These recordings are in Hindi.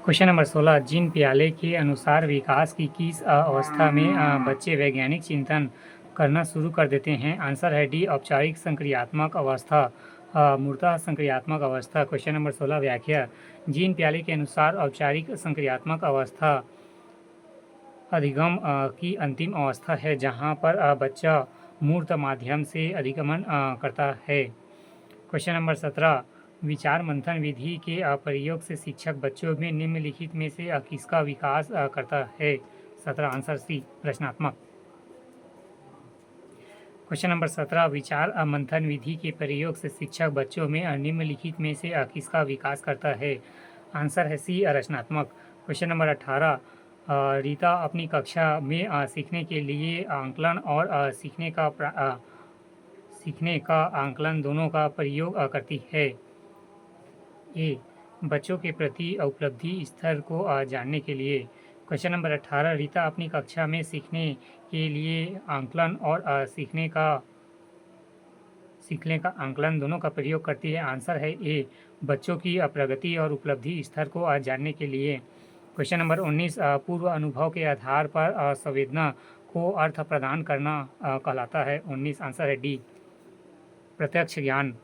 क्वेश्चन नंबर 16 जीन प्याले के अनुसार विकास की किस अवस्था में बच्चे वैज्ञानिक चिंतन करना शुरू कर देते हैं? आंसर है डी औपचारिक संक्रियात्मक अवस्था, मूर्तः संक्रियात्मक अवस्था। क्वेश्चन नंबर 16 व्याख्या जीन प्याले के अनुसार औपचारिक संक्रियात्मक अवस्था अधिगम की अंतिम अवस्था है जहां पर बच्चा मूर्त माध्यम से अधिगमन करता है। क्वेश्चन नंबर 17 विचार मंथन विधि के प्रयोग से शिक्षक बच्चों में निम्नलिखित में से किसका विकास करता है? 17 आंसर सी रचनात्मक। क्वेश्चन नंबर 17 विचार मंथन विधि के प्रयोग से शिक्षक बच्चों में निम्नलिखित में से किसका विकास करता है? आंसर है सी रचनात्मक। क्वेश्चन नंबर 18 रीता अपनी कक्षा में सीखने के लिए आंकलन और सीखने का आंकलन दोनों का प्रयोग करती है। ए बच्चों के प्रति उपलब्धि स्तर को जानने के लिए। क्वेश्चन नंबर 18 रीता अपनी कक्षा में सीखने के लिए आंकलन और सीखने का आंकलन दोनों का प्रयोग करती है। आंसर है ए बच्चों की प्रगति और उपलब्धि स्तर को जानने के लिए। क्वेश्चन नंबर 19 पूर्व अनुभव के आधार पर संवेदना को अर्थ प्रदान करना कहलाता है। 19 आंसर है डी प्रत्यक्ष ज्ञान।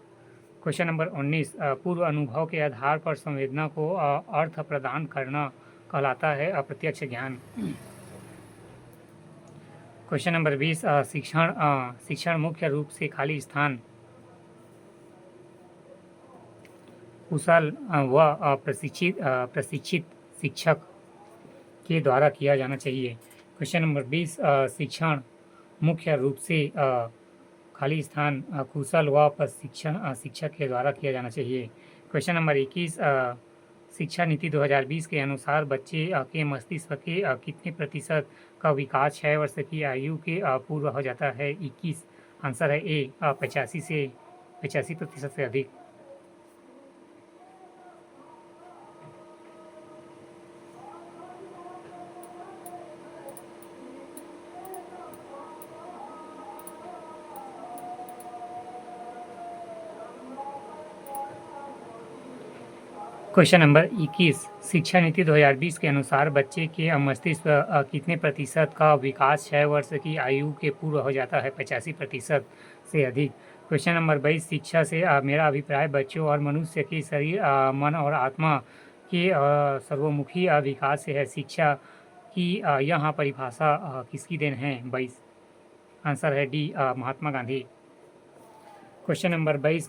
क्वेश्चन नंबर 19 पूर्व अनुभव के आधार पर संवेदना को अर्थ प्रदान करना कहलाता है अप्रत्यक्ष ज्ञान। क्वेश्चन नंबर 20 शिक्षण मुख्य रूप से खाली स्थान कुशल व प्रशिक्षित शिक्षक के द्वारा किया जाना चाहिए। क्वेश्चन नंबर 20 शिक्षण मुख्य रूप से खाली स्थान कुशल व प्रशिक्षण शिक्षक के द्वारा किया जाना चाहिए। क्वेश्चन नंबर 21 शिक्षा नीति 2020 के अनुसार बच्चे के मस्तिष्क के कितने प्रतिशत का विकास 6 वर्ष की आयु के पूर्व हो जाता है? 21 आंसर है ए 85% से अधिक। क्वेश्चन नंबर 21 शिक्षा नीति 2020 के अनुसार बच्चे के मस्तिष्क कितने प्रतिशत का विकास 6 वर्ष की आयु के पूर्व हो जाता है? 85% से अधिक। क्वेश्चन नंबर 22 शिक्षा से मेरा अभिप्राय बच्चों और मनुष्य के शरीर मन और आत्मा के सर्वमुखी विकास से है। शिक्षा की यह परिभाषा किसकी देन है? 22 आंसर है D Mahatma Gandhi. Question number 22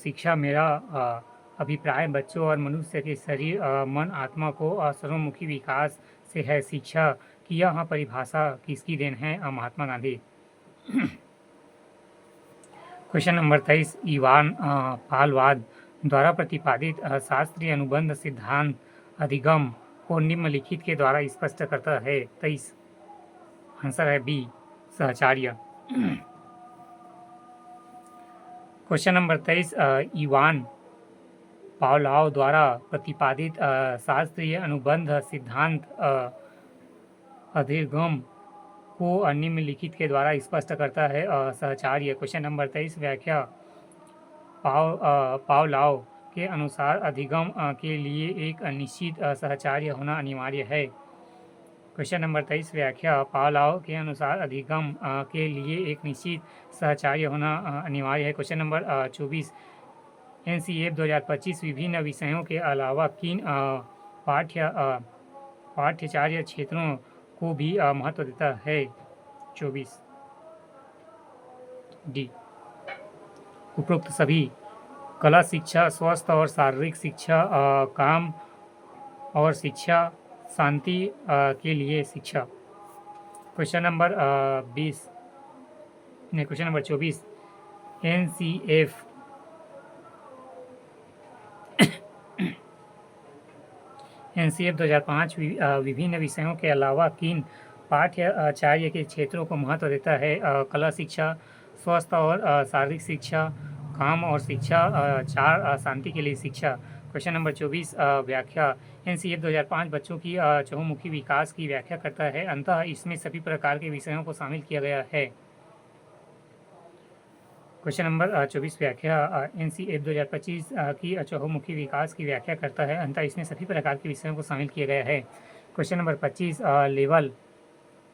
शिक्षा मेरा अभिप्राय बच्चों और मनुष्य के शरीर मन आत्मा को सर्वमुखी विकास से है। शिक्षा की यह परिभाषा किसकी देन है? Mahatma Gandhi. Question number 23 Ivan पालवाद द्वारा प्रतिपादित शास्त्रीय अनुबंध सिद्धांत अधिगम को निम्नलिखित के द्वारा स्पष्ट करता है। 23 आंसर है बी सहचार्य। क्वेश्चन नंबर 23 इवान पावलोव द्वारा प्रतिपादित शास्त्रीय अनुबंध सिद्धांत अधिगम को निम्नलिखित के द्वारा स्पष्ट करता है सहचार्य। क्वेश्चन नंबर 23 व्याख्या पावलोव के अनुसार अधिगम के लिए एक निश्चित सहचार्य होना अनिवार्य है। क्वेश्चन नंबर 23 व्याख्या पावलोव के अनुसार अधिगम के लिए एक निश्चित सहचार्य होना अनिवार्य है। क्वेश्चन नंबर 24 NCEF 2025 विभिन्न विषयों के अलावा किन पाठ्यचर्या क्षेत्रों को भी महत्व देता है? 24 डी उपरोक्त सभी कला शिक्षा स्वास्थ्य और शारीरिक शिक्षा काम और शिक्षा शांति के लिए शिक्षा। क्वेश्चन नंबर 24 NCEF 2005 विभिन्न विषयों के अलावा किन पाठ्यचर्या के क्षेत्रों को महत्व देता है? कला शिक्षा स्वास्थ्य और शारीरिक शिक्षा काम और शिक्षा चार शांति के लिए शिक्षा। क्वेश्चन नंबर 24 व्याख्या NCEF 2005 बच्चों की चहुमुखी विकास की व्याख्या करता है। अंततः इसमें सभी प्रकार के विषयों को शामिल किया गया है। क्वेश्चन नंबर 24 व्याख्या NCF 2025 की चहुमुखी विकास की व्याख्या करता है। अंततः इसमें सभी प्रकार के विषयों को शामिल किया गया है। क्वेश्चन नंबर 25 लेवल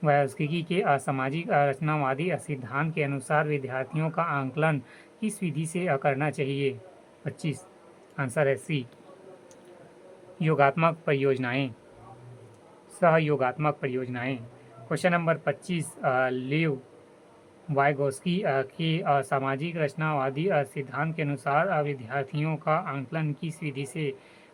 वयस्किकी के सामाजिक रचनावादी सिद्धांत के अनुसार विद्यार्थियों का आंकलन किस विधि से करना चाहिए? 25 आंसर है सी, योगात्मक परियोजनाएं, सहयोगात्मक परियोजनाएं। क्वेश्चन नंबर 25 लेव वाइगोस्की के सामाजिक रचनावादी सिद्धांत के अनुसार विद्यार्थियों का आंकलन किस विधि से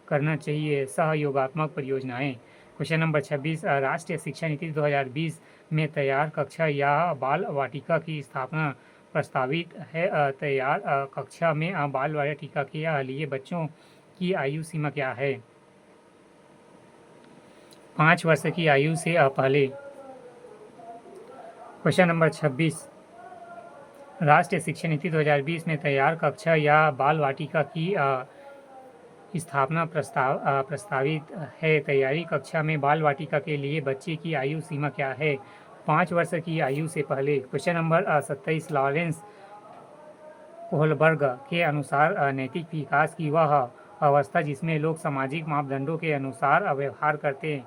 करना चाहिए? सहयोगात्मक परियोजनाएं। क्वेश्चन नंबर 26 राष्ट्रीय शिक्षा नीति 2020 में तैयार कक्षा या बाल वाटिका की स्थापना प्रस्तावित है। तैयार कक्षा में बाल वाटिका के लिए बच्चों की आयु सीमा क्या है? 5 वर्ष की आयु से पहले। क्वेश्चन नंबर 26 राष्ट्रीय शिक्षा नीति 2020 में तैयार कक्षा या बाल वाटिका की स्थापना प्रस्तावित है। तैयारी कक्षा में बाल वाटिका के लिए बच्चे की आयु सीमा क्या है? 5 वर्ष की आयु से पहले। क्वेश्चन नंबर 27 लॉरेंस कोहलबर्ग के अनुसार नैतिक विकास की वह अवस्था जिसमें लोग सामाजिक मापदंडों के अनुसार व्यवहार करते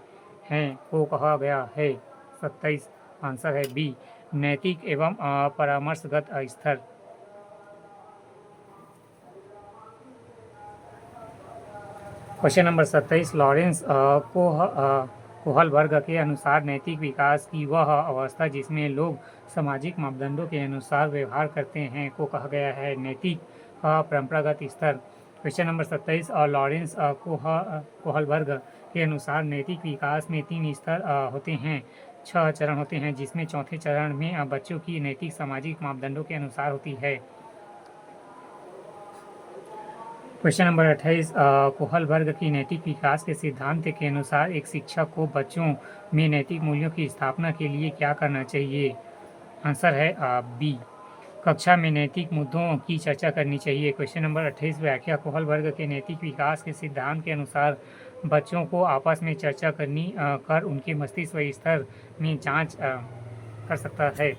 हैं को कहा गया है। 27 आंसर है बी, नैतिक एवं परामर्शगत स्तर। क्वेश्चन नंबर 27 लॉरेंस कोहलबर्ग के अनुसार नैतिक विकास की वह अवस्था जिसमें लोग सामाजिक मापदंडों के अनुसार व्यवहार करते हैं को कहा गया है नैतिक परंपरागत स्तर। क्वेश्चन नंबर 27 और लॉरेंस कोहलबर्ग के अनुसार नैतिक विकास में 3 स्तर होते हैं, 6 चरण होते हैं, जिसमें चौथे चरण में बच्चों की नैतिक सामाजिक मापदंडों के अनुसार होती है। क्वेश्चन नंबर 28 कोहलबर्ग की नैतिक विकास के सिद्धांत के अनुसार एक शिक्षक को बच्चों में नैतिक मूल्यों की स्थापना के लिए क्या करना चाहिए? आंसर है बी, कक्षा में नैतिक मुद्दों की चर्चा करनी चाहिए। क्वेश्चन नंबर 28 व्याख्या कोहलबर्ग के नैतिक विकास के सिद्धांत के अनुसार बच्चों को आपस में चर्चा करनी कर उनके मस्तिष्क स्तर में जांच कर सकता है।